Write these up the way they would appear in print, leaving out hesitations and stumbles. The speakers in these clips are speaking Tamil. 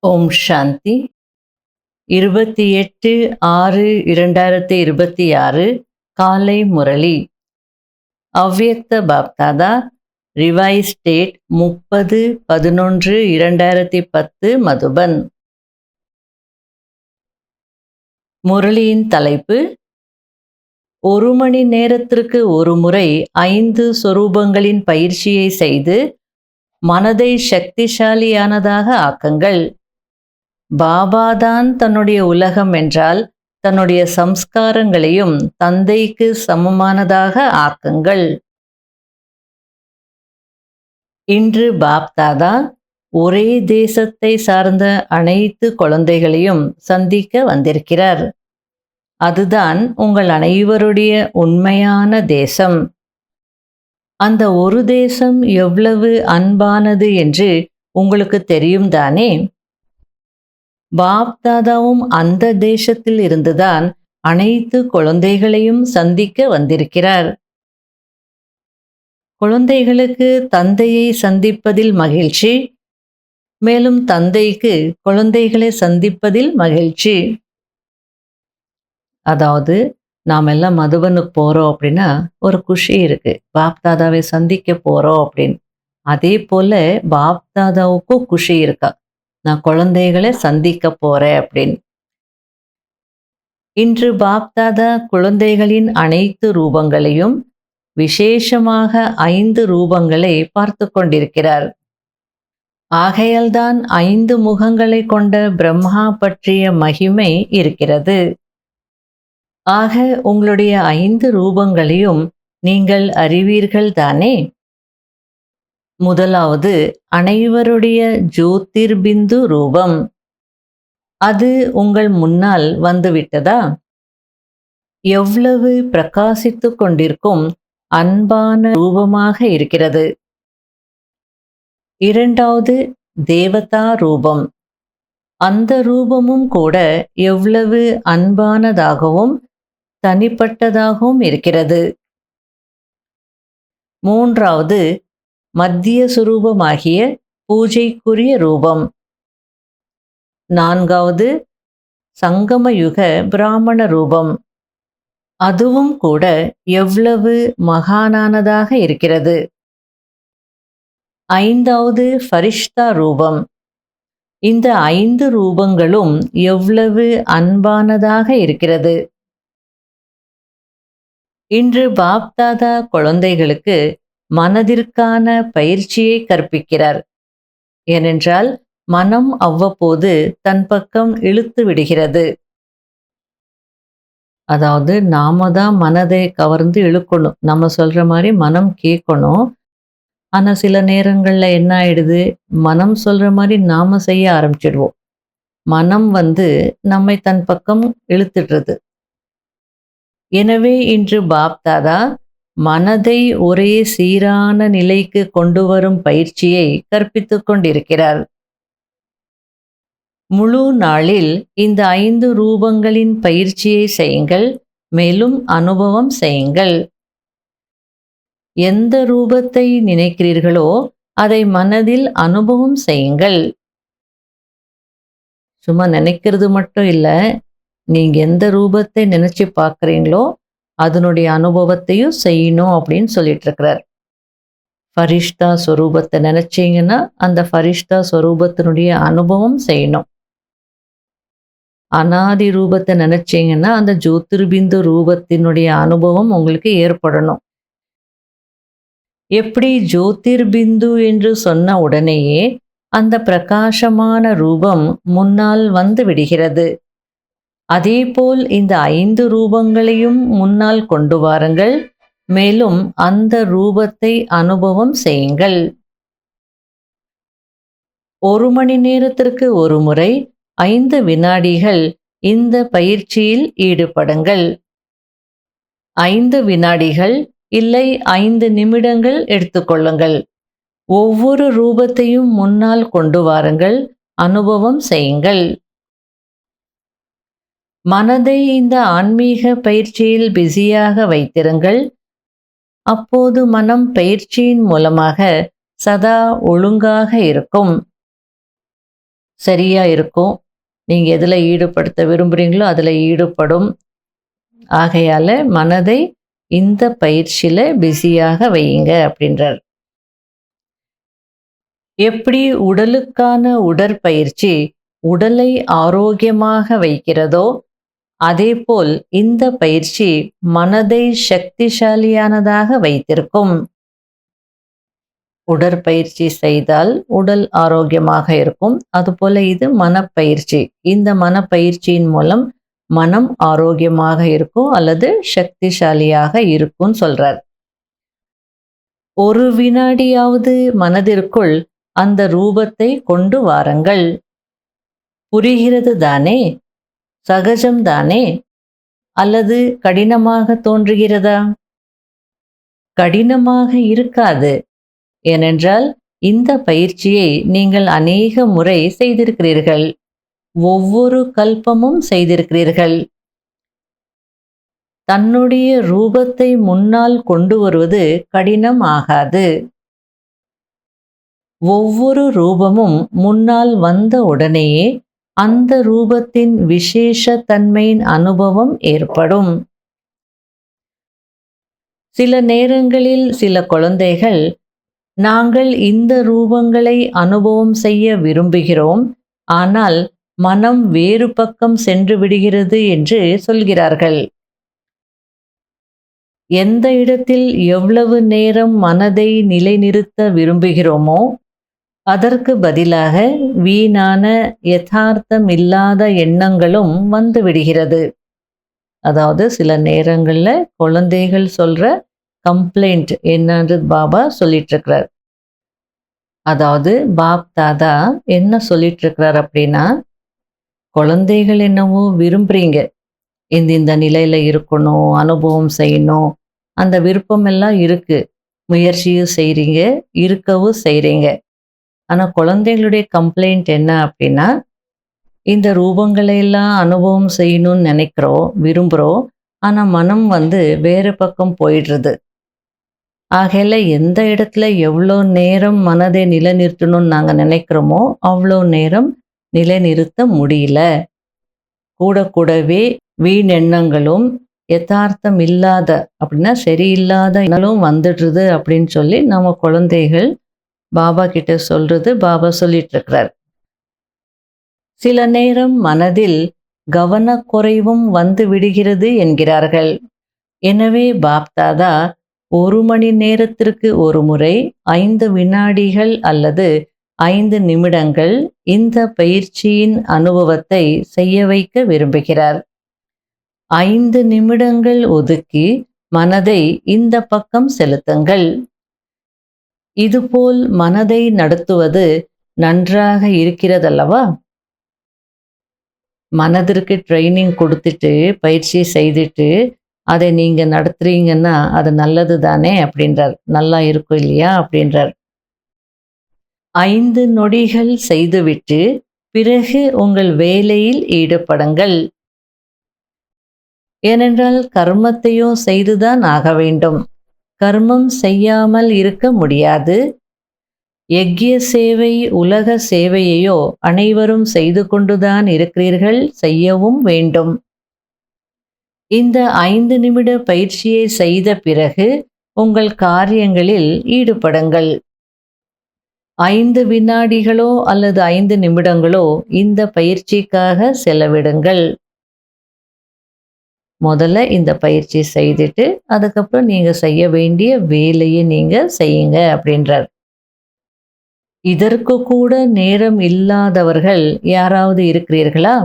ஓம் சாந்தி. 28/6/2026 காலை முரளி. அவ்யக்த பாப்தாதா ரிவைஸ் டேட் 30/11/2010 மதுபன். முரளியின் தலைப்பு: ஒரு மணி நேரத்திற்கு ஒரு முறை 5 சொரூபங்களின் பயிற்சியை செய்து மனதை சக்திசாலியானதாக ஆக்குங்கள். பாபாதான் தன்னுடைய உலகம் என்றால் தன்னுடைய சம்ஸ்காரங்களையும் தந்தைக்கு சமமானதாக ஆக்குங்கள். இன்று பாப்தாதா ஒரே தேசத்தை சார்ந்த அனைத்து குழந்தைகளையும் சந்திக்க வந்திருக்கிறார். அதுதான் உங்கள் அனைவருடைய உண்மையான தேசம். அந்த ஒரு தேசம் எவ்வளவு அன்பானது என்று உங்களுக்கு தெரியும் தானே? பாப்தாதாவும் அந்த தேசத்தில் இருந்துதான் அனைத்து குழந்தைகளையும் சந்திக்க வந்திருக்கிறார். குழந்தைகளுக்கு தந்தையை சந்திப்பதில் மகிழ்ச்சி, மேலும் தந்தைக்கு குழந்தைகளை சந்திப்பதில் மகிழ்ச்சி. அதாவது நாம் எல்லாம் மதுபனுக்கு போறோம் அப்படின்னா ஒரு குஷி இருக்கு, பாப்தாதாவை சந்திக்க போறோம் அப்படின்னு. அதே போல பாப்தாதாவுக்கும் குஷி இருக்கா, நான் குழந்தைகளை சந்திக்க போறேன் அப்படின்னு. இன்று பாப்தாதா குழந்தைகளின் அனைத்து ரூபங்களையும், விசேஷமாக 5 ரூபங்களை பார்த்து கொண்டிருக்கிறார். ஆகையால்தான் 5 முகங்களை கொண்ட பிரம்மா பற்றிய மகிமை இருக்கிறது. ஆக உங்களுடைய 5 ரூபங்களையும் நீங்கள் அறிவீர்கள் தானே? முதலாவது அனைவருடைய ஜோதிர்பிந்து ரூபம். அது உங்கள் முன்னால் வந்துவிட்டதா? எவ்வளவு பிரகாசித்து கொண்டிருக்கும் அன்பான ரூபமாக இருக்கிறது. இரண்டாவது தேவதா ரூபம். அந்த ரூபமும் கூட எவ்வளவு அன்பானதாகவும் தனிப்பட்டதாகவும் இருக்கிறது. மூன்றாவது மத்திய சுரூபமாகிய பூஜைக்குரிய ரூபம். நான்காவது சங்கமயுக பிராமண ரூபம். அதுவும் கூட எவ்வளவு மகானானதாக இருக்கிறது. ஐந்தாவது ஃபரிஷ்தா ரூபம். இந்த 5 ரூபங்களும் எவ்வளவு அன்பானதாக இருக்கிறது. இன்று பாப்தாதா குழந்தைகளுக்கு மனதிற்கான பயிற்சியை கற்பிக்கிறார். ஏனென்றால் மனம் அவ்வப்போது தன் பக்கம் இழுத்து விடுகிறது. அதாவது நாம தான் மனதை கவர்ந்து இழுக்கணும், நம்ம சொல்ற மாதிரி மனம் கேட்கணும். ஆனா சில நேரங்கள்ல என்ன ஆயிடுது, மனம் சொல்ற மாதிரி நாம செய்ய ஆரம்பிச்சிடுவோம். மனம் நம்மை தன் பக்கம் இழுத்துடுறது. எனவே இன்று பாப்தாதா மனதை ஒரே சீரான நிலைக்கு கொண்டு வரும் பயிற்சியை கற்பித்துக் கொண்டிருக்கிறார். முழு நாளில் இந்த 5 ரூபங்களின் பயிற்சியை செய்யுங்கள், மேலும் அனுபவம் செய்யுங்கள். எந்த ரூபத்தை நினைக்கிறீர்களோ அதை மனதில் அனுபவம் செய்யுங்கள். சும்மா நினைக்கிறது மட்டும் இல்லை, நீங்க எந்த ரூபத்தை நினைச்சு பார்க்குறீங்களோ அதனுடைய அனுபவத்தையும் செய்யணும் அப்படின்னு சொல்லிட்டு இருக்கிறார். ஃபரிஷ்தா ஸ்வரூபத்தை நினைச்சீங்கன்னா அந்த ஃபரிஷ்தா ஸ்வரூபத்தினுடைய அனுபவம் செய்யணும். அனாதி ரூபத்தை நினைச்சீங்கன்னா அந்த ஜோதிர்பிந்து ரூபத்தினுடைய அனுபவம் உங்களுக்கு ஏற்படணும். எப்படி ஜோதிர்பிந்து என்று சொன்ன உடனேயே அந்த பிரகாசமான ரூபம் முன்னால் வந்து விடுகிறது. அதேபோல் இந்த 5 ரூபங்களையும் முன்னால் கொண்டு வாருங்கள், மேலும் அந்த ரூபத்தை அனுபவம் செய்யுங்கள். ஒரு மணி நேரத்திற்கு ஒரு முறை 5 வினாடிகள் இந்த பயிற்சியில் ஈடுபடுங்கள். 5 வினாடிகள் இல்லை 5 நிமிடங்கள் எடுத்துக்கொள்ளுங்கள். ஒவ்வொரு ரூபத்தையும் முன்னால் கொண்டு வாருங்கள், அனுபவம் செய்யுங்கள். மனதை இந்த ஆன்மீக பயிற்சியில் பிஸியாக வைத்திருங்கள். அப்போது மனம் பயிற்சியின் மூலமாக சதா ஒழுங்காக இருக்கும். சரியா இருக்கும். நீங்க எதுல ஈடுபடுத்த விரும்புறீங்களோ அதுல ஈடுபடும். ஆகையால மனதை இந்த பயிற்சியில பிஸியாக வையுங்க அப்படின்றார். எப்படி உடலுக்கான உடற்பயிற்சி உடலை ஆரோக்கியமாக வைக்கிறதோ, அதேபோல் இந்த பயிற்சி மனதை சக்திசாலியானதாக வைத்திருக்கும். உடற்பயிற்சி செய்தால் உடல் ஆரோக்கியமாக இருக்கும். அதுபோல இது மனப்பயிற்சி. இந்த மனப்பயிற்சியின் மூலம் மனம் ஆரோக்கியமாக இருக்கும் அல்லது சக்திசாலியாக இருக்கும்னு சொல்றார். ஒரு வினாடியாவது மனதிற்குள் அந்த ரூபத்தை கொண்டு வாருங்கள். புரிகிறது தானே? சகஜம் தானே? அல்லது கடினமாக தோன்றுகிறதா? கடினமாக இருக்காது. ஏனென்றால் இந்த பயிற்சியை நீங்கள் அநேக முறை செய்திருக்கிறீர்கள். ஒவ்வொரு கல்பமும் செய்திருக்கிறீர்கள். தன்னுடைய ரூபத்தை முன்னால் கொண்டு வருவது கடினம் ஆகாது. ஒவ்வொரு ரூபமும் முன்னால் வந்த உடனேயே அந்த ரூபத்தின் விசேஷ தன்மையின் அனுபவம் ஏற்படும். சில நேரங்களில் சில குழந்தைகள், நாங்கள் இந்த ரூபங்களை அனுபவம் செய்ய விரும்புகிறோம், ஆனால் மனம் வேறு பக்கம் சென்று விடுகிறது என்று சொல்கிறார்கள். எந்த இடத்தில் எவ்வளவு நேரம் மனதை நிலைநிறுத்த விரும்புகிறோமோ அதற்கு பதிலாக வீணான யதார்த்தமில்லாத எண்ணங்களும் வந்து விடுகிறது. அதாவது சில நேரங்கள்ல குழந்தைகள் சொல்ற கம்ப்ளைண்ட் என்னன்னு பாபா சொல்லிட்டு இருக்கிறார். அதாவது பாப் தாதா என்ன சொல்லிட்டு இருக்கிறார் அப்படின்னா, குழந்தைகள் என்னவோ விரும்புறீங்க, இந்த நிலையில இருக்கணும், அனுபவம் செய்யணும், அந்த விருப்பம் எல்லாம் இருக்கு, முயற்சியும் செய்றீங்க, இருக்கவும் செய்றீங்க. ஆனா குழந்தைகளுடைய கம்ப்ளைண்ட் என்ன அப்படின்னா, இந்த ரூபங்களை எல்லாம் அனுபவம் செய்யணும்னு நினைக்கிறோம், விரும்புகிறோம், ஆனா மனம் வேறு பக்கம் போயிடுறது. ஆகையில எந்த இடத்துல எவ்வளோ நேரம் மனதை நிலைநிறுத்தணும்னு நாங்கள் நினைக்கிறோமோ அவ்வளோ நேரம் நிலைநிறுத்த முடியல. கூடவே வீணெண்ணங்களும் யதார்த்தம் இல்லாத அப்படின்னா சரியில்லாத எண்ணங்களும் வந்துடுறது அப்படின்னு சொல்லி நம்ம குழந்தைகள் பாபா கிட்ட சொல்றது பாபா சொல்லிட்டு இருக்கிறார். சில நேரம் மனதில் கவனக்குறைவும் வந்து விடுகிறது என்கிறார்கள். எனவே பாப்தாதா 1 மணி நேரத்திற்கு ஒரு முறை 5 வினாடிகள் அல்லது 5 நிமிடங்கள் இந்த பயிற்சியின் அனுபவத்தை செய்ய வைக்க விரும்புகிறார். 5 நிமிடங்கள் ஒதுக்கி மனதை இந்த பக்கம் செலுத்துங்கள். இதுபோல் மனதை நடத்துவது நன்றாக இருக்கிறதல்லவா? மனதிற்கு ட்ரைனிங் கொடுத்துட்டு பயிற்சி செய்துட்டு அதை நீங்க நடத்துறீங்கன்னா அது நல்லது தானே அப்படின்றார். நல்லா இருக்கும் இல்லையா அப்படின்றார். 5 நொடிகள் செய்துவிட்டு பிறகு உங்கள் வேலையில் ஈடுபடுங்கள். ஏனென்றால் கர்மத்தையும் செய்துதான் ஆக வேண்டும். கர்மம் செய்யாமல் இருக்க முடியாது. யக்ய சேவை உலக சேவையையோ அனைவரும் செய்து கொண்டுதான் இருக்கிறீர்கள், செய்யவும் வேண்டும். இந்த 5 நிமிட பயிற்சியை செய்த பிறகு உங்கள் காரியங்களில் ஈடுபடுங்கள். 5 வினாடிகளோ அல்லது 5 நிமிடங்களோ இந்த பயிற்சிக்காக செலவிடுங்கள். முதல்ல இந்த பயிற்சி செய்துட்டு அதுக்கப்புறம் நீங்க செய்ய வேண்டிய வேலையை நீங்க செய்யுங்க அப்படின்றார். இதற்கு கூட நேரம் இல்லாதவர்கள் யாராவது இருக்கிறீர்களா?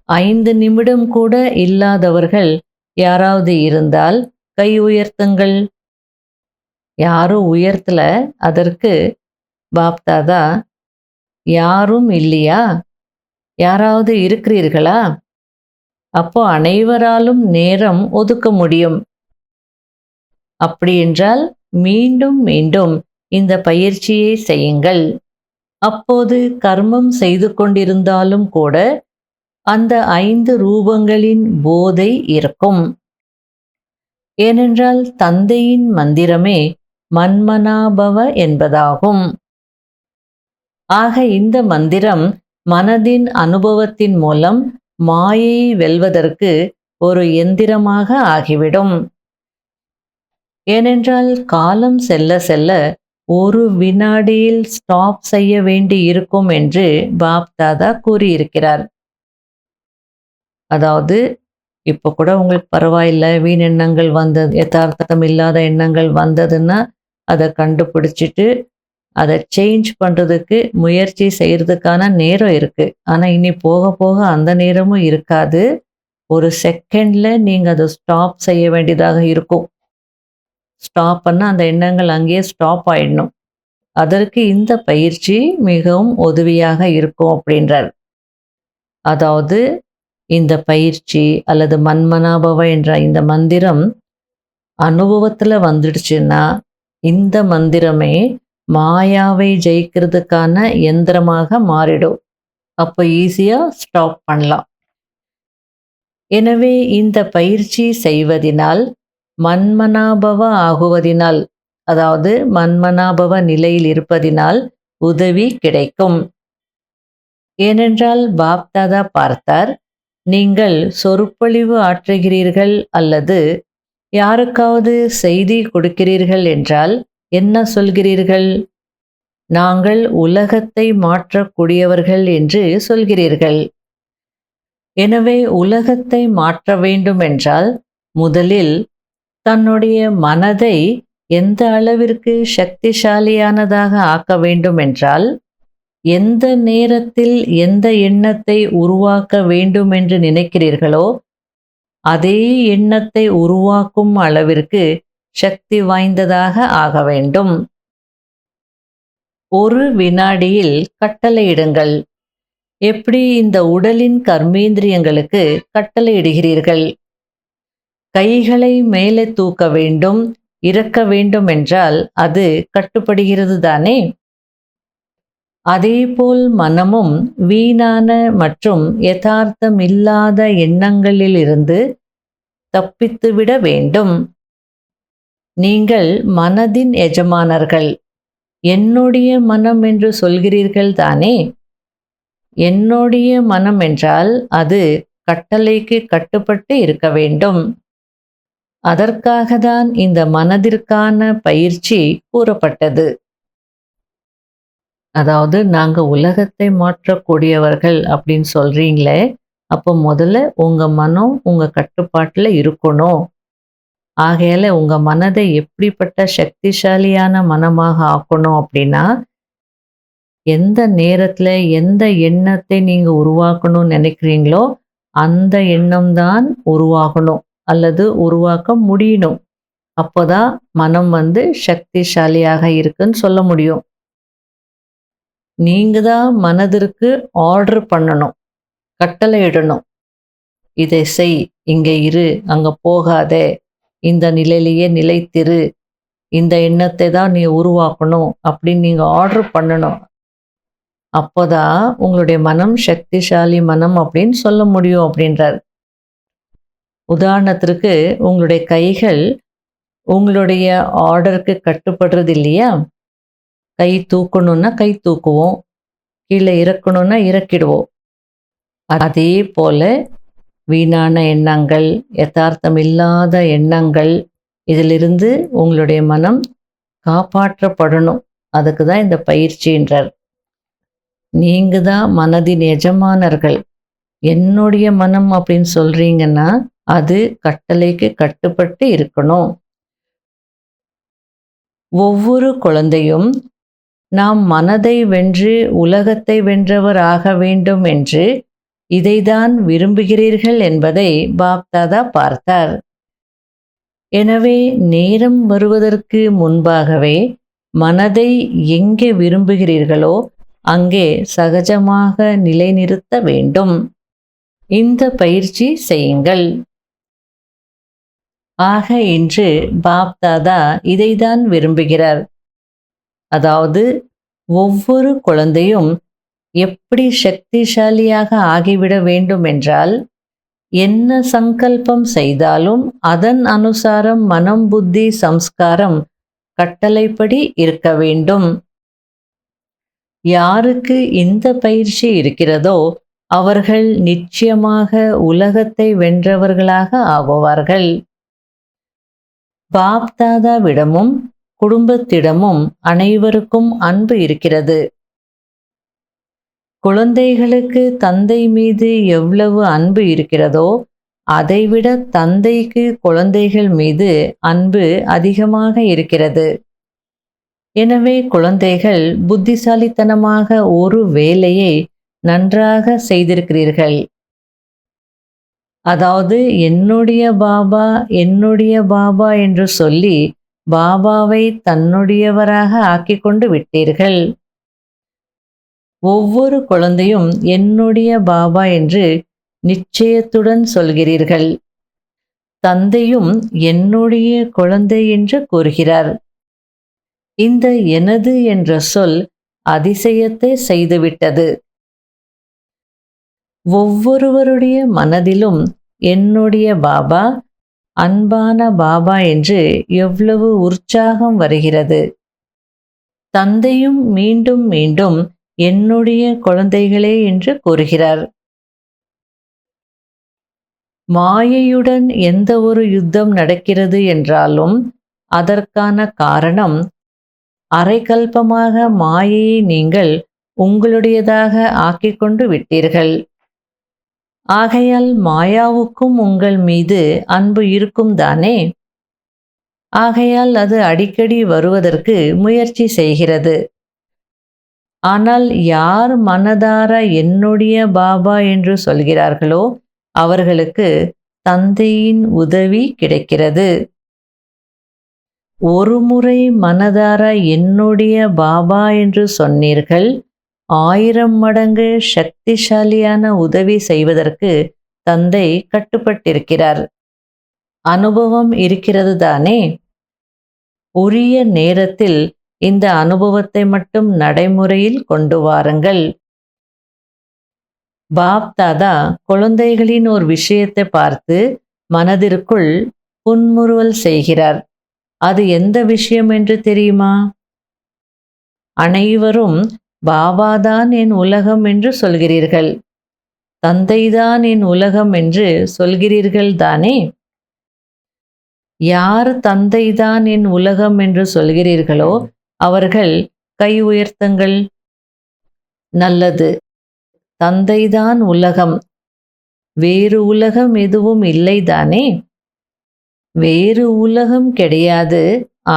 5 நிமிடம் கூட இல்லாதவர்கள் யாராவது இருந்தால் கை உயர்த்துங்கள். யாரும் உயர்த்தல, அதற்கு பாப்தாதா யாரும் இல்லையா? யாராவது இருக்கிறீர்களா? அப்போ அனைவராலும் நேரம் ஒதுக்க முடியும். அப்படி என்றால் மீண்டும் மீண்டும் இந்த பயிற்சியை செய்யுங்கள். அப்போது கர்மம் செய்து கொண்டிருந்தாலும் கூட அந்த 5 ரூபங்களின் போதை இருக்கும். ஏனென்றால் தந்தையின் மந்திரமே மன்மனாபவ என்பதாகும். ஆக இந்த மந்திரம் மனதின் அனுபவத்தின் மூலம் மாயை வெல்வதற்கு ஒரு எந்திரமாக ஆகிவிடும். ஏனென்றால் காலம் செல்ல செல்ல ஒரு வினாடியில் ஸ்டாப் செய்ய வேண்டி இருக்கும் என்று பாப் தாதா கூறியிருக்கிறார். அதாவது இப்போ கூட உங்களுக்கு பரவாயில்ல, வீண் எண்ணங்கள் வந்தது, யதார்த்தம் இல்லாத எண்ணங்கள் வந்ததுன்னா அதை கண்டுபிடிச்சிட்டு அதை சேஞ்ச் பண்ணுறதுக்கு முயற்சி செய்கிறதுக்கான நேரம் இருக்குது. ஆனால் இனி போக போக அந்த நேரமும் இருக்காது. ஒரு செகண்டில் நீங்கள் அதை ஸ்டாப் செய்ய வேண்டியதாக இருக்கும். ஸ்டாப் பண்ணால் அந்த எண்ணங்கள் அங்கேயே ஸ்டாப் ஆயிடணும். அதற்கு இந்த பயிற்சி மிகவும் உதவியாக இருக்கும் அப்படின்றார். அதாவது இந்த பயிற்சி அல்லது மன்மனாபவ என்ற இந்த மந்திரம் அனுபவத்தில் வந்துடுச்சுன்னா இந்த மந்திரமே மாயாவை ஜெயிக்கிறதுக்கான எந்திரமாக மாறிடும். அப்போ ஈஸியாக ஸ்டாப் பண்ணலாம். எனவே இந்த பயிற்சி செய்வதினால் மன்மனாபவ ஆகுவதினால், அதாவது மன்மனாபவ நிலையில் இருப்பதினால் உதவி கிடைக்கும். ஏனென்றால் பாப் தாதா பார்த்தார், நீங்கள் சொற்பொழிவு ஆற்றுகிறீர்கள் அல்லது யாருக்காவது செய்தி கொடுக்கிறீர்கள் என்றால் என்ன சொல்கிறீர்கள்? நாங்கள் உலகத்தை மாற்றக்கூடியவர்கள் என்று சொல்கிறீர்கள். எனவே உலகத்தை மாற்ற வேண்டும் என்றால் முதலில் தன்னுடைய மனதை எந்த அளவிற்கு சக்திசாலியானதாக ஆக்க வேண்டும் என்றால், எந்த நேரத்தில் எந்த எண்ணத்தை உருவாக்க வேண்டும் என்று நினைக்கிறீர்களோ அதே எண்ணத்தை உருவாக்கும் அளவிற்கு சக்தி வாய்ந்ததாக ஆக வேண்டும். ஒரு வினாடியில் கட்டளையிடுங்கள். எப்படி இந்த உடலின் கர்மேந்திரியங்களுக்கு கட்டளையிடுகிறீர்கள்? கைகளை மேலே தூக்க வேண்டும், இறக்க வேண்டும் என்றால் அது கட்டுப்படுகிறது தானே? அதேபோல் மனமும் வீணான மற்றும் யதார்த்தம் இல்லாத எண்ணங்களிலிருந்து தப்பித்துவிட வேண்டும். நீங்கள் மனதின் எஜமானர்கள். என்னுடைய மனம் என்று சொல்கிறீர்கள் தானே? என்னுடைய மனம் என்றால் அது கட்டளைக்கு கட்டுப்பட்டு இருக்க வேண்டும். அதற்காக தான் இந்த மனதிற்கான பயிற்சி கூறப்பட்டது. அதாவது நாங்க உலகத்தை மாற்றக்கூடியவர்கள் அப்படின்னு சொல்றீங்களே, அப்போ முதல்ல உங்க மனம் உங்க கட்டுப்பாட்டுல இருக்கணும். ஆகையால உங்க மனதை எப்படிப்பட்ட சக்திசாலியான மனமாக ஆக்கணும் அப்படின்னா, எந்த நேரத்துல எந்த எண்ணத்தை நீங்க உருவாக்கணும்னு நினைக்கிறீங்களோ அந்த எண்ணம் தான் உருவாகணும் அல்லது உருவாக்க முடியணும். அப்போதான் மனம் சக்திசாலியாக இருக்குன்னு சொல்ல முடியும். நீங்க தான் மனதிற்கு ஆர்டர் பண்ணணும், கட்டளை இடணும். இதை செய், இங்க இரு, அங்க போகாதே, இந்த நிலையிலேயே நிலைத்திரு, இந்த எண்ணத்தை தான் நீ உருவாக்கணும் அப்படின்னு நீங்க ஆர்டர் பண்ணணும். அப்போதான் உங்களுடைய மனம் சக்திசாலி மனம் அப்படின்னு சொல்ல முடியும் அப்படின்றார். உதாரணத்திற்கு உங்களுடைய கைகள் உங்களுடைய ஆர்டருக்கு கட்டுப்படுறது இல்லையா? கை தூக்கணும்னா கை தூக்குவோம், கீழே இறக்கணும்னா இறக்கிடுவோம். அதே போல வீணான எண்ணங்கள், யதார்த்தம் இல்லாத எண்ணங்கள், இதிலிருந்து உங்களுடைய மனம் காப்பாற்றப்படணும். அதுக்கு தான் இந்த பயிற்சின்றார். நீங்க தான் மனதின் எஜமானர்கள். என்னுடைய மனம் அப்படின்னு சொல்றீங்கன்னா அது கட்டளைக்கு கட்டுப்பட்டு இருக்கணும். ஒவ்வொரு குழந்தையும் நாம் மனதை வென்று உலகத்தை வென்றவர் ஆக வேண்டும் என்று இதைதான் விரும்புகிறீர்கள் என்பதை பாப் தாதா பார்த்தார். எனவே நேரம் வருவதற்கு முன்பாகவே மனதை எங்கே விரும்புகிறீர்களோ அங்கே சகஜமாக நிலைநிறுத்த வேண்டும். இந்த பயிற்சி செய்யுங்கள். ஆக இன்று பாப் தாதா இதைதான் விரும்புகிறார். அதாவது ஒவ்வொரு குழந்தையும் எப்படி சக்திசாலியாக ஆகிவிட வேண்டும் என்றால், என்ன சங்கல்பம் செய்தாலும் அதன் அனுசாரம் மனம், புத்தி, சம்ஸ்காரம் கட்டளைப்படி இருக்க வேண்டும். யாருக்கு இந்த பயிற்சி இருக்கிறதோ அவர்கள் நிச்சயமாக உலகத்தை வென்றவர்களாக ஆகுவார்கள். பாப்தாதாவிடமும் குடும்பத்திடமும் அனைவருக்கும் அன்பு இருக்கிறது. குழந்தைகளுக்கு தந்தை மீது எவ்வளவு அன்பு இருக்கிறதோ அதைவிட தந்தைக்கு குழந்தைகள் மீது அன்பு அதிகமாக இருக்கிறது. எனவே குழந்தைகள் புத்திசாலித்தனமாக ஒரு வேலையை நன்றாக செய்திருக்கிறீர்கள். அதாவது என்னுடைய பாபா என்று சொல்லி பாபாவை தன்னுடையவராக ஆக்கிக்கொண்டு விட்டீர்கள். ஒவ்வொரு குழந்தையும் என்னுடைய பாபா என்று நிச்சயத்துடன் சொல்கிறீர்கள். தந்தையும் என்னுடைய குழந்தை என்று கூறுகிறார். இந்த எனது என்ற சொல் அதிசயத்தை செய்துவிட்டது. ஒவ்வொருவருடைய மனதிலும் என்னுடைய பாபா, அன்பான பாபா என்று எவ்வளவு உற்சாகம் வருகிறது. தந்தையும் மீண்டும் மீண்டும் என்னுடைய குழந்தைகளே என்று கூறுகிறார். மாயையுடன் எந்த ஒரு யுத்தம் நடக்கிறது என்றாலும் அதற்கான காரணம் அரைக்கல்பமாக மாயையை நீங்கள் உங்களுடையதாக ஆக்கிக்கொண்டு விட்டீர்கள். ஆகையால் மாயாவுக்கும் உங்கள் மீது அன்பு இருக்கும் தானே. ஆகையால் அது அடிக்கடி வருவதற்கு முயற்சி செய்கிறது. ஆனால் யார் மனதார என்னுடைய பாபா என்று சொல்கிறார்களோ அவர்களுக்கு தந்தையின் உதவி கிடைக்கிறது. ஒரு முறை மனதார என்னுடைய பாபா என்று சொன்னீர்கள், 1000 மடங்கு சக்திசாலியான உதவி செய்வதற்கு தந்தை கட்டுப்பட்டிருக்கிறார். அனுபவம் இருக்கிறது தானே. உரிய நேரத்தில் இந்த அனுபவத்தை மட்டும் நடைமுறையில் கொண்டு வாருங்கள். பாப்தாதா குழந்தைகளின் ஒரு விஷயத்தை பார்த்து மனதிற்குள் புன்முறுவல் செய்கிறார். அது எந்த விஷயம் என்று தெரியுமா? அனைவரும் பாபாதான் என் உலகம் என்று சொல்கிறீர்கள், தந்தைதான் என் உலகம் என்று சொல்கிறீர்கள் தானே. யார் தந்தைதான் என் உலகம் என்று சொல்கிறீர்களோ அவர்கள் கை உயர்த்துங்கள். நல்லது. தந்தைதான் உலகம். வேறு உலகம் எதுவும் இல்லைதானே. வேறு உலகம் கிடையாது.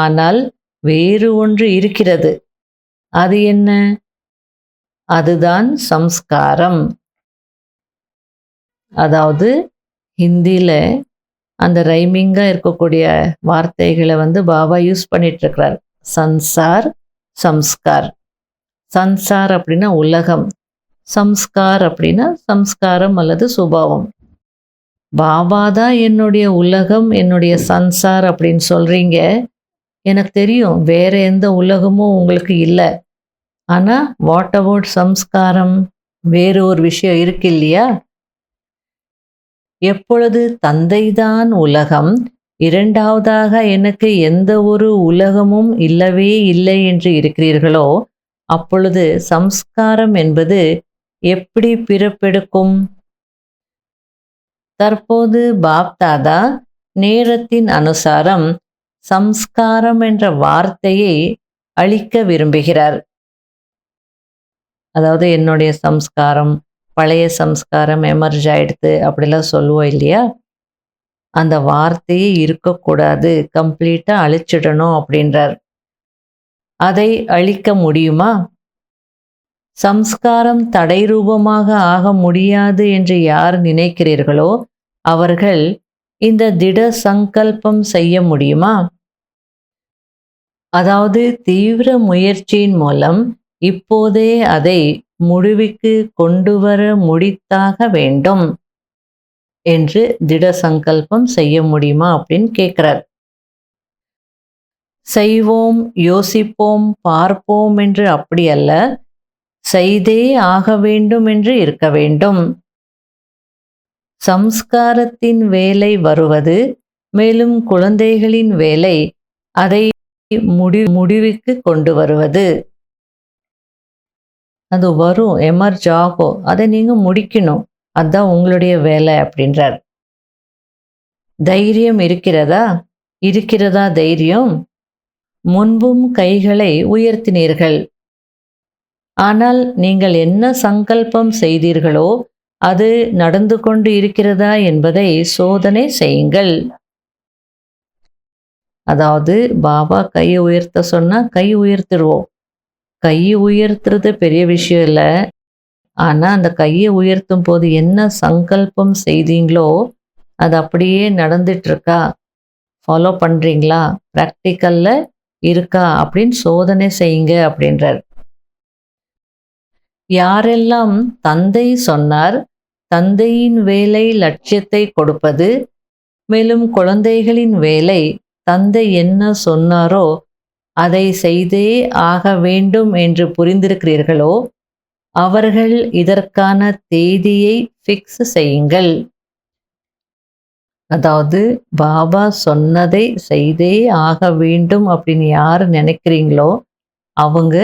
ஆனால் வேறு ஒன்று இருக்கிறது. அது என்ன? அதுதான் சம்ஸ்காரம். அதாவது ஹிந்தியில அந்த ரைமிங்கா இருக்கக்கூடிய வார்த்தைகளை பாபா யூஸ் பண்ணிட்டு இருக்கிறார். சன்சார், சம்ஸ்கார். சன்சார் அப்படின்னா உலகம், சம்ஸ்கார் அப்படின்னா சம்ஸ்காரம் அல்லது சுபாவம். பாபா தான் என்னுடைய உலகம், என்னுடைய சன்சார் அப்படின்னு சொல்றீங்க. எனக்கு தெரியும் வேற எந்த உலகமும் உங்களுக்கு இல்லை. ஆனால் வாட் அபவுட் சம்ஸ்காரம்? வேறு ஒரு விஷயம் இருக்கு இல்லையா? எப்பொழுது தந்தைதான் உலகம், இரண்டாவதாக எனக்கு எந்த ஒரு உலகமும் இல்லவே இல்லை என்று இருக்கிறீர்களோ அப்பொழுது சம்ஸ்காரம் என்பது எப்படி பிறப்பெடுக்கும்? தற்போது பாப்தாதா நேரத்தின் அனுசாரம் சம்ஸ்காரம் என்ற வார்த்தையை அழிக்க விரும்புகிறார். அதாவது என்னுடைய சம்ஸ்காரம், பழைய சம்ஸ்காரம் எமர்ஜ் ஆயிடுத்து அப்படிலாம் சொல்லுவோம் இல்லையா? அந்த வார்த்தையே இருக்கக்கூடாது, கம்ப்ளீட்டாக அழிச்சிடணும் அப்படின்றார். அதை அழிக்க முடியுமா? சம்ஸ்காரம் தடை ரூபமாக ஆக முடியாது என்று யார் நினைக்கிறீர்களோ அவர்கள் இந்த திட சங்கல்பம் செய்ய முடியுமா? அதாவது தீவிர முயற்சியின் மூலம் இப்போதே அதை முடிவுக்கு கொண்டு வர முடித்தாக வேண்டும் என்று திட சங்கல்பம் செய்ய முடியுமா அப்படின்னு கேட்கிறார். செய்வோம், யோசிப்போம், பார்ப்போம் என்று அப்படி அல்ல, செய்தே ஆக வேண்டும் என்று இருக்க வேண்டும். சம்ஸ்காரத்தின் வேலை வருவது, மேலும் குழந்தைகளின் வேலை அதை முடிவுக்கு கொண்டு வருவது. அது வரும், எமர்ஜ் ஆகும். அதை நீங்க முடிக்கணும். அதான் உங்களுடைய வேலை அப்படின்றார். தைரியம் இருக்கிறதா? இருக்கிறதா தைரியம்? முன்பும் கைகளை உயர்த்தினீர்கள். ஆனால் நீங்கள் என்ன சங்கல்பம் செய்தீர்களோ அது நடந்து கொண்டு இருக்கிறதா என்பதை சோதனை செய்யுங்கள். அதாவது பாபா கையை உயர்த்த சொன்னா கை உயர்த்திடுவோம். கை உயர்த்துறது பெரிய விஷயம் இல்லை. ஆனா அந்த கையை உயர்த்தும் போது என்ன சங்கல்பம் செய்தீங்களோ அது அப்படியே நடந்துட்டு இருக்கா, ஃபாலோ பண்றீங்களா, ப்ராக்டிக்கல்ல இருக்கா அப்படின்னு சோதனை செய்யுங்க அப்படின்றார். யாரெல்லாம் தந்தை சொன்னார், தந்தையின் வேலை லட்சியத்தை கொடுப்பது, மேலும் குழந்தைகளின் வேலை தந்தை என்ன சொன்னாரோ அதை செய்தே ஆக வேண்டும் என்று புரிந்திருக்கிறீர்களோ அவர்கள் இதற்கான தேதியை ஃபிக்ஸ் செய்யுங்கள். அதாவது பாபா சொன்னதை செய்தே ஆக வேண்டும் அப்படின்னு யார் நினைக்கிறீங்களோ அவங்க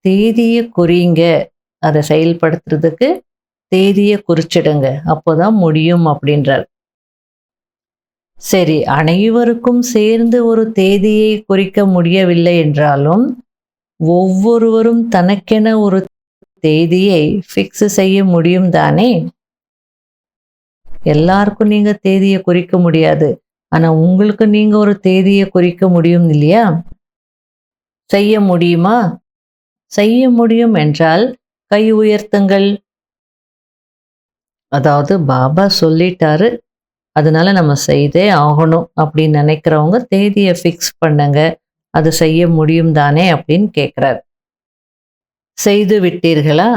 தேதியை குறிங்க. அதை செயல்படுத்துறதுக்கு தேதியை குறிச்சிடுங்க, அப்போதான் முடியும் அப்படின்றார். சரி, அனைவருக்கும் சேர்ந்து ஒரு தேதியை குறிக்க முடியவில்லை என்றாலும் ஒவ்வொருவரும் தனக்கென ஒரு தேதியை ஃபிக்ஸ் செய்ய முடியும் தானே? எல்லாருக்கும் நீங்க தேதியை குறிக்க முடியாது, ஆனா உங்களுக்கு நீங்க ஒரு தேதியை குறிக்க முடியும் இல்லையா? செய்ய முடியுமா? செய்ய முடியும் என்றால் கை உயர்த்துங்கள். அதாவது பாபா சொல்லிட்டாரு, அதனால நம்ம செய்தே ஆகணும் அப்படின்னு நினைக்கிறவங்க தேதியை ஃபிக்ஸ் பண்ணுங்க. அது செய்ய முடியும் தானே அப்படின்னு கேட்குறார். செய்து விட்டீர்களா?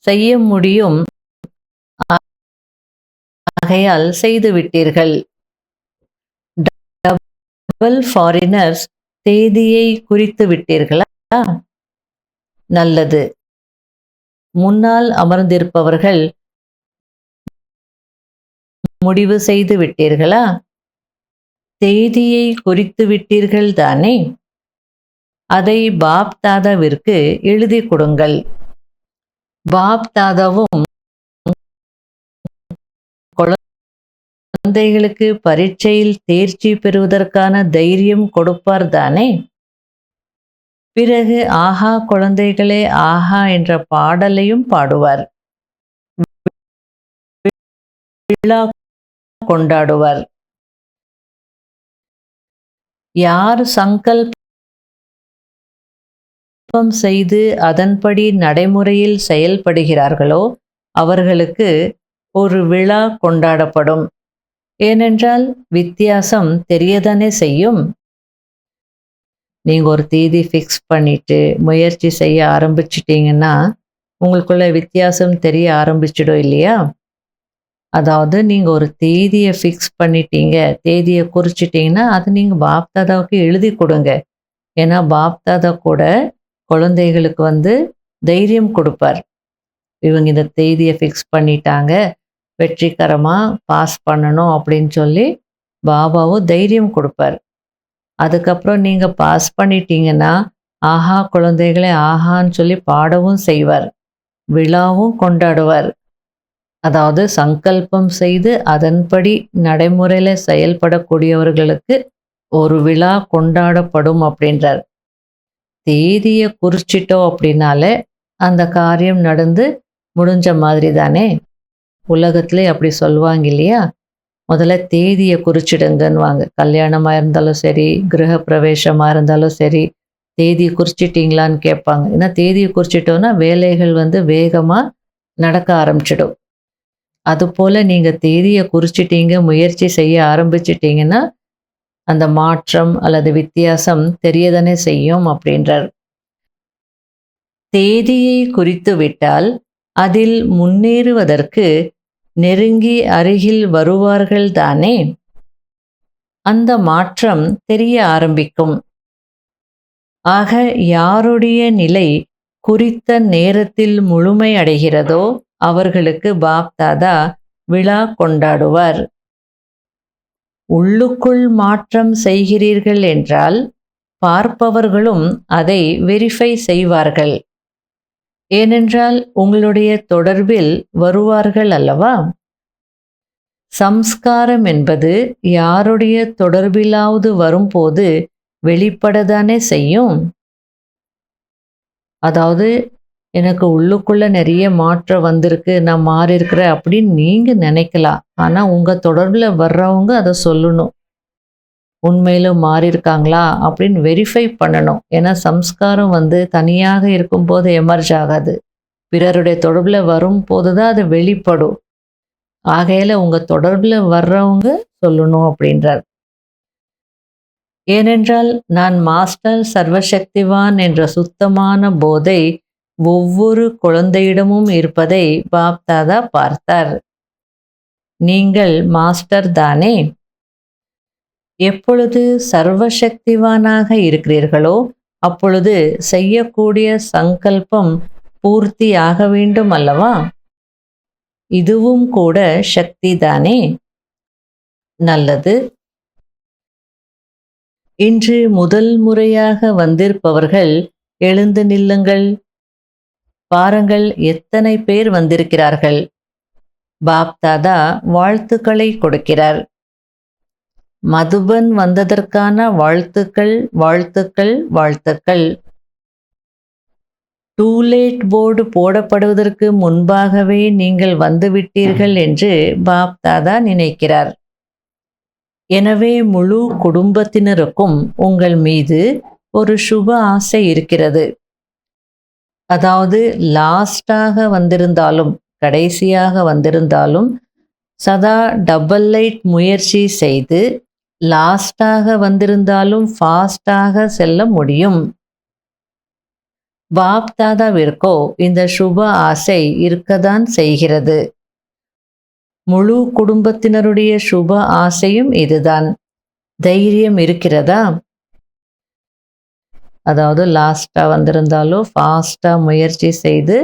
செய்ய முடியும், ஆகையால் செய்து விட்டீர்கள். டபுள் ஃபாரினர்ஸ் தேதியை குறித்து விட்டீர்களா? நல்லது. முன்னால் அமர்ந்திருப்பவர்கள் முடிவு செய்து விட்டீர்களா? தேதியை குறித்து விட்டீர்கள் தானே? அதை பாப் தாதாவிற்கு எழுதி கொடுங்கள். பாப் தாதாவும் குழந்தைகளுக்கு பரீட்சையில் தேர்ச்சி பெறுவதற்கான தைரியம் கொடுப்பார் தானே? பிறகு ஆஹா குழந்தைகளே ஆஹா என்ற பாடலையும் பாடுவார், விழா கொண்டாடுவார். யார் சங்கல்பம் செய்து அதன்படி நடைமுறையில் செயல்படுகிறார்களோ அவர்களுக்கு ஒரு விழா கொண்டாடப்படும். ஏனென்றால் வித்தியாசம் தெரியதானே செய்யும். நீங்க ஒரு தேதி ஃபிக்ஸ் பண்ணிட்டு முயற்சி செய்ய ஆரம்பிச்சிட்டீங்கன்னா உங்களுக்குள்ள வித்தியாசம் தெரிய ஆரம்பிச்சிடும் இல்லையா? அதாவது நீங்க ஒரு தேதியை ஃபிக்ஸ் பண்ணிட்டீங்க, தேதியை குறிச்சிட்டீங்கன்னா அது நீங்க பாப்தாதாவுக்கு எழுதி கொடுங்க. ஏன்னா பாப்தாதா கூட குழந்தைகளுக்கு தைரியம் கொடுப்பார். இவங்க இந்த தேதியை ஃபிக்ஸ் பண்ணிட்டாங்க, வெற்றிகரமாக பாஸ் பண்ணணும் அப்படின்னு சொல்லி பாபாவும் தைரியம் கொடுப்பார். அதுக்கப்புறம் நீங்கள் பாஸ் பண்ணிட்டீங்கன்னா ஆஹா குழந்தைகளே ஆஹான்னு சொல்லி பாடவும் செய்வார், விழாவும் கொண்டாடுவார். அதாவது சங்கல்பம் செய்து அதன்படி நடைமுறையில் செயல்படக்கூடியவர்களுக்கு ஒரு விழா கொண்டாடப்படும் அப்படின்றார். தேதியை குறிச்சிட்டோம் அப்படின்னாலே அந்த காரியம் நடந்து முடிஞ்ச மாதிரி தானே. உலகத்திலே அப்படி சொல்லுவாங்க இல்லையா? முதல்ல தேதியை குறிச்சிடுங்கன்னுவாங்க. கல்யாணமாக இருந்தாலும் சரி, கிரக பிரவேசமாக இருந்தாலும் சரி, தேதியை குறிச்சிட்டிங்களான்னு கேட்பாங்க. ஏன்னா தேதியை குறிச்சிட்டோன்னா வேலைகள் வேகமாக நடக்க ஆரம்பிச்சிடும். அதுபோல் நீங்கள் தேதியை குறிச்சிட்டீங்க, முயற்சி செய்ய ஆரம்பிச்சிட்டிங்கன்னா அந்த மாற்றம் அல்லது வித்தியாசம் தெரியதானே செய்யும் அப்படின்றார். தேதியை குறித்து விட்டால் அதில் முன்னேறுவதற்கு நெருங்கி அருகில் வருவார்கள் தானே. அந்த மாற்றம் தெரிய ஆரம்பிக்கும். ஆக யாருடைய நிலை குறித்த நேரத்தில் முழுமை அடைகிறதோ அவர்களுக்கு பாப்தாதா விழா கொண்டாடுவார். உள்ளுக்குள் மாற்றம் செய்கிறீர்கள் என்றால் பார்ப்பவர்களும் அதை வெரிஃபை செய்வார்கள். ஏனென்றால் உங்களுடைய தொடர்பில் வருவார்கள் அல்லவா? சம்ஸ்காரம் என்பது யாருடைய தொடர்பிலாவது வரும்போது வெளிப்படத்தானே செய்யும். அதாவது எனக்கு உள்ளுக்குள்ள நிறைய மாற்றம் வந்திருக்கு, நான் மாறி இருக்கிறேன் அப்படின்னு நீங்க நினைக்கலாம். ஆனா உங்க தொடர்புல வர்றவங்க அதை சொல்லணும். உண்மையிலும் மாறி இருக்காங்களா அப்படின்னு வெரிஃபை பண்ணணும். ஏன்னா சம்ஸ்காரம் தனியாக இருக்கும்போது எமர்ஜ் ஆகாது. பிறருடைய தொடர்புல வரும்போது தான் அது வெளிப்படும். ஆகையில உங்க தொடர்புல வர்றவங்க சொல்லணும் அப்படின்றார். ஏனென்றால் நான் மாஸ்டர் சர்வசக்திவான் என்ற சுத்தமான போதை ஒவ்வொரு குழந்தையிடமும் இருப்பதை பாப் தாதா பார்த்தார். நீங்கள் மாஸ்டர் தானே? எப்பொழுது சர்வசக்திவானாக இருக்கிறீர்களோ அப்பொழுது செய்யக்கூடிய சங்கல்பம் பூர்த்தி ஆக வேண்டும் அல்லவா? இதுவும் கூட சக்தி தானே? நல்லது. இன்று முதல் முறையாக வந்திருப்பவர்கள் எழுந்து நில்லுங்கள். பாருங்கள் எத்தனை பேர் வந்திருக்கிறார்கள். பாப் தாதா வாழ்த்துக்களை கொடுக்கிறார். மதுபன் வந்ததற்கான வாழ்த்துக்கள், வாழ்த்துக்கள், வாழ்த்துக்கள். டூலேட் போர்டு போடப்படுவதற்கு முன்பாகவே நீங்கள் வந்துவிட்டீர்கள் என்று பாப் தாதா நினைக்கிறார். எனவே முழு குடும்பத்தினருக்கும் உங்கள் மீது ஒரு சுப ஆசை இருக்கிறது. அதாவது லாஸ்டாக வந்திருந்தாலும் கடைசியாக வந்திருந்தாலும் சதா டபுள் லைட் முயற்சி செய்து லாஸ்டாக வந்திருந்தாலும் ஃபாஸ்டாக செல்ல முடியும். பாப் தாதாவிற்கோ இந்த சுப ஆசை இருக்கத்தான் செய்கிறது. முழு குடும்பத்தினருடைய சுப ஆசையும் இதுதான். தைரியம் இருக்கிறதா? அதாவது லாஸ்டா வந்திருந்தாலும் ஃபாஸ்டா முயற்சி செய்து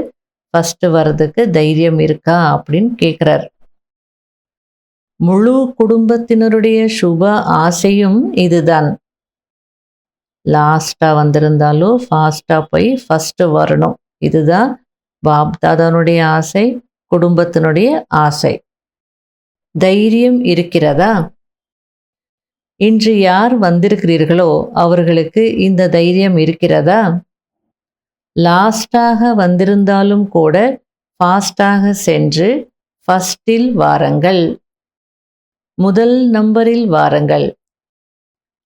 ஃபர்ஸ்ட் வர்றதுக்கு தைரியம் இருக்கா அப்படின்னு கேட்குறார். முழு குடும்பத்தினருடைய சுப ஆசையும் இதுதான். லாஸ்டா வந்திருந்தாலும் ஃபாஸ்டா போய் ஃபர்ஸ்ட் வரணும். இதுதான் பாப் தாதானுடைய ஆசை, குடும்பத்தினுடைய ஆசை. தைரியம் இருக்கிறதா? இன்று யார் வந்திருக்கிறீர்களோ அவர்களுக்கு இந்த தைரியம் இருக்கிறதா? லாஸ்டாக வந்திருந்தாலும் கூட ஃபாஸ்டாக சென்று ஃபர்ஸ்டில் வாருங்கள். முதல் நம்பரில் வாருங்கள்.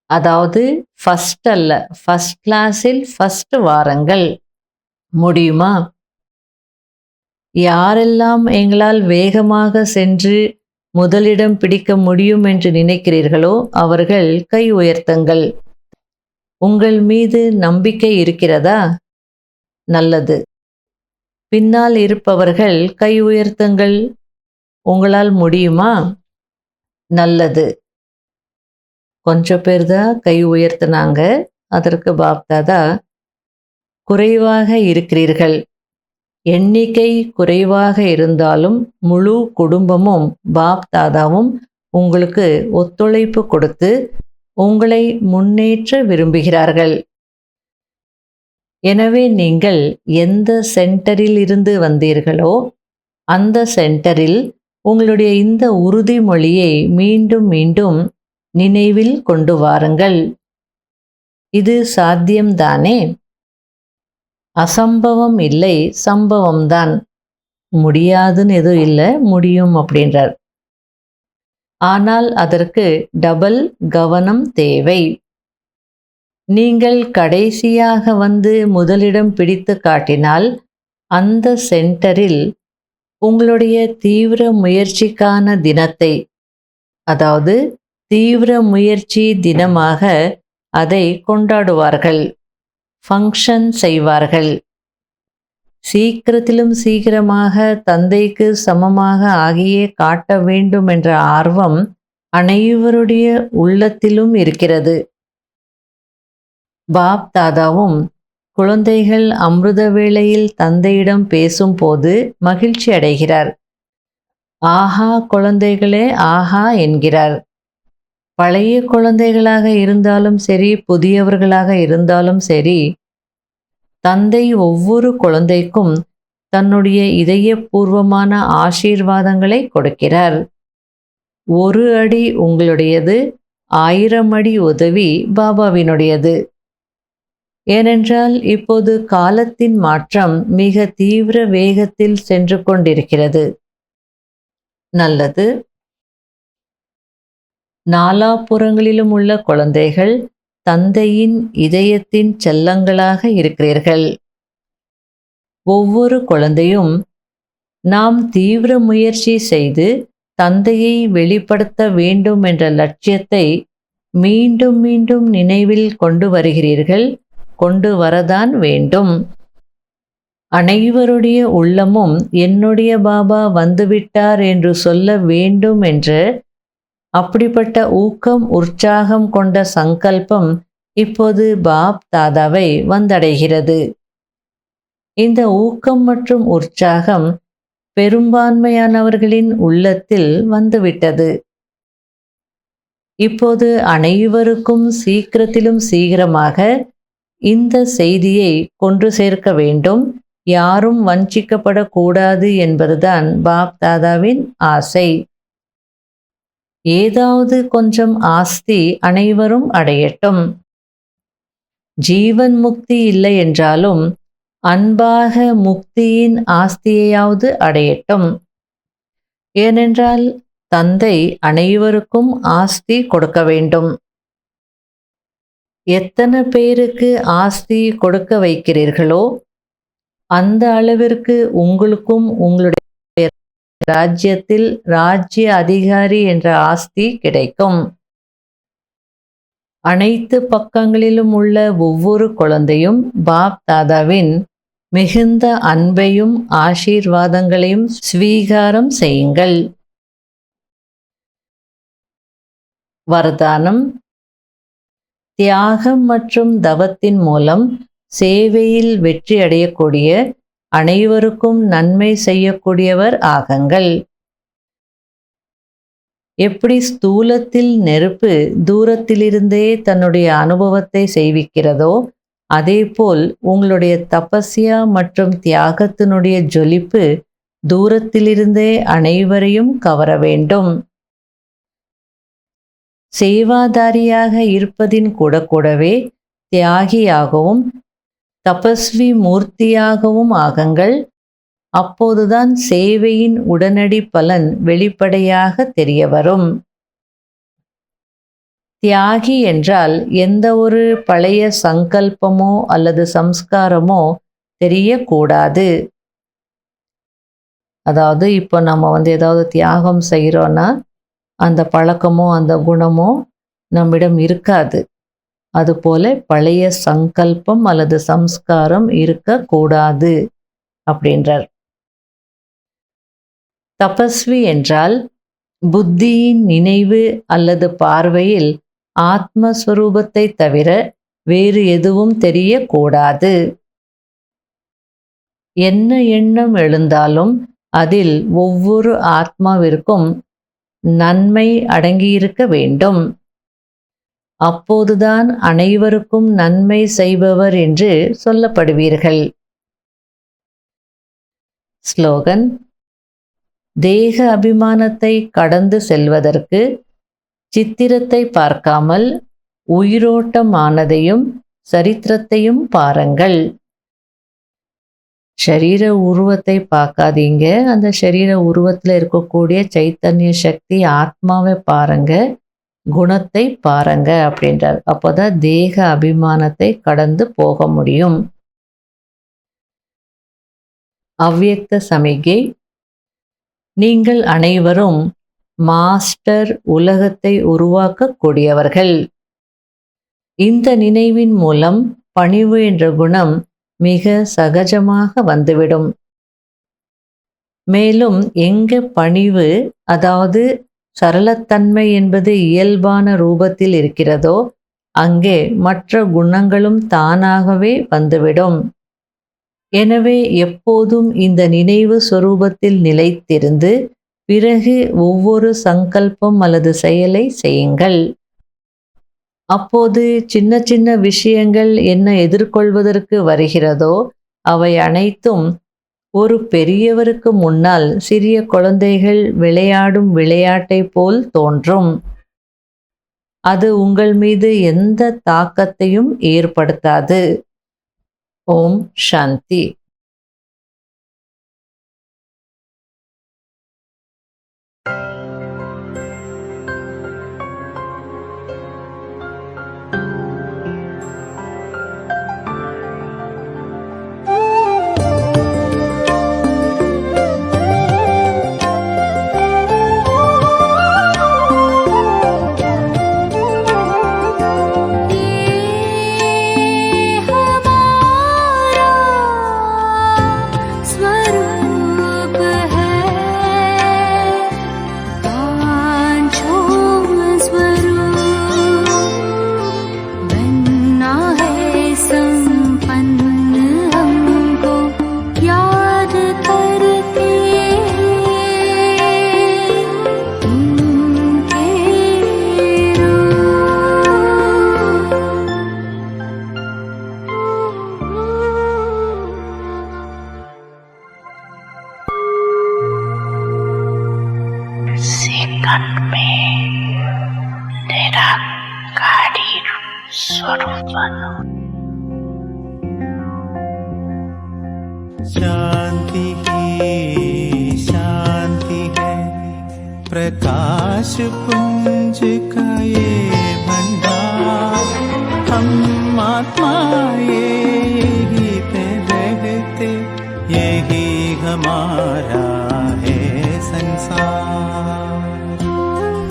அதாவது ஃபர்ஸ்ட் அல்ல, ஃபர்ஸ்ட் கிளாஸில் ஃபர்ஸ்ட் வாருங்கள். முடியுமா? யாரெல்லாம் எங்களால் வேகமாக சென்று முதலிடம் பிடிக்க முடியும் என்று நினைக்கிறீர்களோ அவர்கள் கை உயர்த்துங்கள். உங்கள் மீது நம்பிக்கை இருக்கிறதா? நல்லது. பின்னால் இருப்பவர்கள் கை உயர்த்துங்கள். உங்களால் முடியுமா? நல்லது. கொஞ்சம் பேர் தான் கை உயர்த்தினாங்க. அதற்கு பாப் தாதா, குறைவாக இருக்கிறீர்கள். எண்ணிக்கை குறைவாக இருந்தாலும் முழு குடும்பமும் பாப் தாதாவும் உங்களுக்கு ஒத்துழைப்பு கொடுத்து உங்களை முன்னேற்ற விரும்புகிறார்கள். எனவே நீங்கள் எந்த சென்டரில் இருந்து வந்தீர்களோ அந்த சென்டரில் உங்களுடைய இந்த உறுதிமொழியை மீண்டும் மீண்டும் நினைவில் கொண்டு வாருங்கள். இது சாத்தியம்தானே? அசம்பவம் இல்லை, சம்பவம்தான். முடியாதுன்னு எதுவும் இல்லை, முடியும் அப்படின்றார். ஆனால் அதற்கு டபுள் கவனம் தேவை. நீங்கள் கடைசியாக வந்து முதலிடம் பிடித்து காட்டினால் அந்த சென்டரில் உங்களுடைய தீவிர முயற்சிக்கான தினத்தை, அதாவது தீவிர முயற்சி தினமாக அதை கொண்டாடுவார்கள், ஃபங்க்ஷன் செய்வார்கள். சீக்கிரத்திலும் சீக்கிரமாக தந்தைக்கு சமமாக ஆகியே காட்ட வேண்டும் என்ற ஆர்வம் அனைவருடைய உள்ளத்திலும் இருக்கிறது. பாப் தாதாவும் குழந்தைகள் அமிர்த வேளையில் தந்தையிடம் பேசும்போது மகிழ்ச்சி அடைகிறார். ஆஹா குழந்தைகளே ஆஹா என்கிறார். பழைய குழந்தைகளாக இருந்தாலும் சரி, புதியவர்களாக இருந்தாலும் சரி, தந்தை ஒவ்வொரு குழந்தைக்கும் தன்னுடைய இதயபூர்வமான ஆசீர்வாதங்களை கொடுக்கிறார். 1 அடி உங்களுடையது, 1000 அடி உதவி பாபாவினுடையது. ஏனென்றால் இப்போது காலத்தின் மாற்றம் மிக தீவிர வேகத்தில் சென்று கொண்டிருக்கிறது. நல்லது. நாலாபுறங்களிலும் உள்ள குழந்தைகள் தந்தையின் இதயத்தின் செல்லங்களாக இருக்கிறீர்கள். ஒவ்வொரு குழந்தையும் நாம் தீவிர முயற்சி செய்து தந்தையை வெளிப்படுத்த வேண்டும் என்ற லட்சியத்தை மீண்டும் மீண்டும் நினைவில் கொண்டு வருகிறீர்கள், கொண்டு வரதான் வேண்டும். அனைவருடைய உள்ளமும் என்னுடைய பாபா வந்துவிட்டார் என்று சொல்ல வேண்டும் என்ற அப்படிப்பட்ட ஊக்கம் உற்சாகம் கொண்ட சங்கல்பம் இப்போது பாப் தாதாவை வந்தடைகிறது. இந்த ஊக்கம் மற்றும் உற்சாகம் பெரும்பான்மையானவர்களின் உள்ளத்தில் வந்துவிட்டது. இப்போது அனைவருக்கும் சீக்கிரத்திலும் சீக்கிரமாக இந்த செய்தியை கொண்டு சேர்க்க வேண்டும், யாரும் வஞ்சிக்கப்படக்கூடாது என்பதுதான் பாப் தாதாவின் ஆசை. ஏதாவது கொஞ்சம் ஆஸ்தி அனைவரும் அடையட்டும். ஜீவன் முக்தி இல்லை என்றாலும் அன்பாக முக்தியின் ஆஸ்தியையாவது அடையட்டும். ஏனென்றால் தந்தை அனைவருக்கும் ஆஸ்தி கொடுக்க வேண்டும். எத்தனை பேருக்கு ஆஸ்தி கொடுக்க வைக்கிறீர்களோ அந்த அளவிற்கு உங்களுக்கும் உங்களுடைய ராஜ்யத்தில் ராஜ்ய அதிகாரி என்ற ஆஸ்தி கிடைக்கும். அனைத்து பக்கங்களிலும் உள்ள ஒவ்வொரு குழந்தையும் பாப் தாதாவின் மிகுந்த அன்பையும் ஆசீர்வாதங்களையும் ஸ்வீகாரம் செய்யுங்கள். வரதானம். தியாகம் மற்றும் தவத்தின் மூலம் சேவையில் வெற்றி அடையக்கூடிய அனைவருக்கும் நன்மை செய்யக்கூடியவர் ஆகுங்கள். எப்படி ஸ்தூலத்தில் நெருப்பு தூரத்திலிருந்தே தன்னுடைய அனுபவத்தை செய்விக்கிறதோ அதேபோல் உங்களுடைய தபஸ்யா மற்றும் தியாகத்தினுடைய ஜொலிப்பு தூரத்திலிருந்தே அனைவரையும் கவர வேண்டும். சேவாதாரியாக இருப்பதின் கூடவே தியாகியாகவும் தபஸ்வி மூர்த்தியாகவும் ஆகுங்கள். அப்போதுதான் சேவையின் உடனடி பலன் வெளிப்படையாக தெரிய வரும். தியாகி என்றால் எந்த ஒரு பழைய சங்கல்பமோ அல்லது சம்ஸ்காரமோ தெரியக்கூடாது. அதாவது இப்போ நம்ம ஏதாவது தியாகம் செய்கிறோன்னா அந்த பழக்கமோ அந்த குணமோ நம்மிடம் இருக்காது. அதுபோல பழைய சங்கல்பம் அல்லது சம்ஸ்காரம் இருக்கக்கூடாது அப்படின்றார். தபஸ்வி என்றால் புத்தியின் நினைவு அல்லது பார்வையில் ஆத்மஸ்வரூபத்தை தவிர வேறு எதுவும் தெரியக்கூடாது. என்ன எண்ணம் எழுந்தாலும் அதில் ஒவ்வொரு ஆத்மாவிற்கும் நன்மை அடங்கியிருக்க வேண்டும். அப்போதுதான் அனைவருக்கும் நன்மை செய்பவர் என்று சொல்லப்படுவீர்கள். ஸ்லோகன். தேக அபிமானத்தை கடந்து செல்வதற்கு சித்திரத்தை பார்க்காமல் உயிரோட்டமானதையும் சரித்திரத்தையும் பாருங்கள். ஷரீர உருவத்தை பார்க்காதீங்க, அந்த ஷரீர உருவத்தில் இருக்கக்கூடிய சைத்தன்ய சக்தி ஆத்மாவை பாருங்க, குணத்தை பாருங்க அப்படின்றார். அப்போதான் தேக அபிமானத்தை கடந்து போக முடியும். அவ்யக்த சமிகை. நீங்கள் அனைவரும் மாஸ்டர் உலகத்தை உருவாக்கக்கூடியவர்கள். இந்த நினைவின் மூலம் பணிவு என்ற குணம் மிக சகஜமாக வந்துவிடும். மேலும் எங்கே பணிவு, அதாவது சரளத்தன்மை என்பது இயல்பான ரூபத்தில் இருக்கிறதோ அங்கே மற்ற குணங்களும் தானாகவே வந்துவிடும். எனவே எப்போதும் இந்த நினைவு சொரூபத்தில் நிலைத்திருந்து பிறகு ஒவ்வொரு சங்கல்பம் அல்லது செயலை செய்யுங்கள். அப்போது சின்ன சின்ன விஷயங்கள் என்ன எதிர்கொள்வதற்கு வருகிறதோ அவை அனைத்தும் ஒரு பெரியவருக்கு முன்னால் சிறிய குழந்தைகள் விளையாடும் விளையாட்டை போல் தோன்றும். அது உங்கள் மீது எந்த தாக்கத்தையும் ஏற்படுத்தாது. ஓம் சாந்தி. शांति ही शांति है, प्रकाश पुंज का ये भंडार। हम आत्माएं यही पे रहते, यही हमारा है संसार।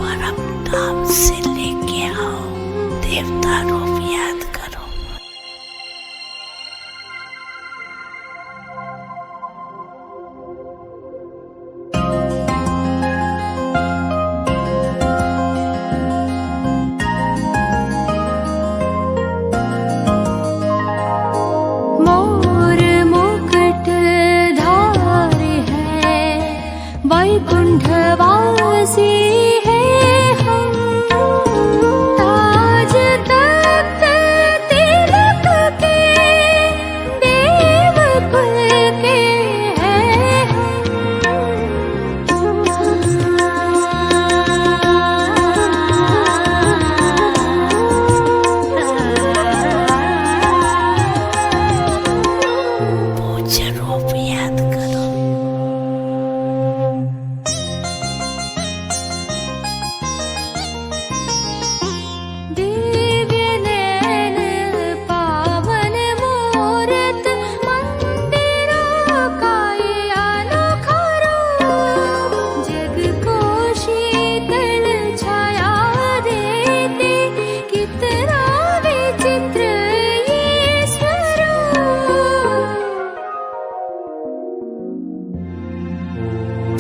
परम धाम से लेके आओ, देवता रूप याद करो। मोर मुकुट धार है, वैकुंठवासी है हम। ताज तख्त तिलक के देव कुल के हैं पूज्य रूप याद करो। दिव्य नैन पावन मूरत, मंदिरों का ये अनोखा रूप। जग को शीतल छाया देते, कितना विचित्र ये स्वरूप।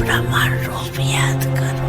ब्रह्मांड रूप याद करो।